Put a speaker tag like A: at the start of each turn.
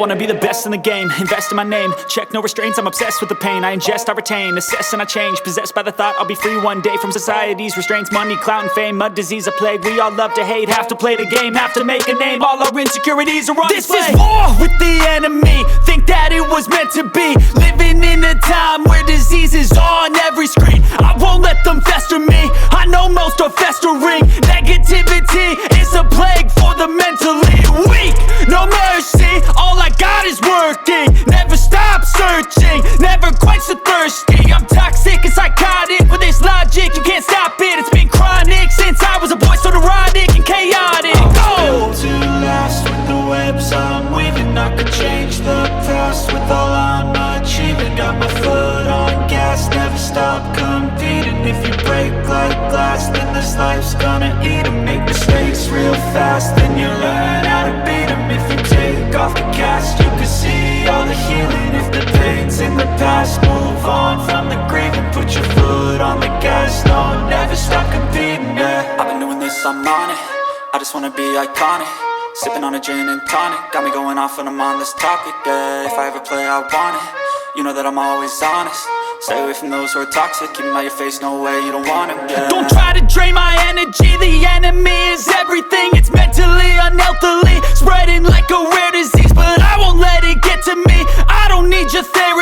A: wanna be the best in the game, invest in my name, check no restraints, I'm obsessed with the pain. I ingest, I retain, assess and I change, possessed by the thought I'll be free one day from society's restraints. Money, clout and fame, mud, disease, a plague. We all love to hate, have to play the game, have to make a name. All our insecurities are on display. This is war with the enemy, think that it was meant to be. Living in a time where disease is on every screen. I won't let them fester me, I know most are festering. Negativity is a plague for the mentally weak. No mercy, all I got is working. Never stop searching, never quench the thirsty. I'm toxic and psychotic, with this logic you can't stop it. It's been chronic since I was a boy, so neurotic and chaotic.
B: Built to last with the webs I'm weaving. I could change the past with all I'm achieving. Got my foot on gas, never stop competing. If you break like glass, then this life's gonna eat 'em. Make mistakes real fast, then you learn how to beat 'em. If you take off the cast, you can see all the healing. If the pain's in the past, move on from the grave and put your foot on the gas. No, never stop competing, yeah. I've been doing this, I'm on it. I just wanna be iconic. Sipping on a gin and tonic, got me going off when I'm on this topic, yeah. If I ever play, I want it. You know that I'm always honest. Stay away from those who are toxic. Keep them out your face, no way, you don't want it, yeah. Don't try to drain my energy. The enemy is everything. It's mentally, unhealthily, spreading like a rare disease. But I won't let it get to me. I don't need your therapy.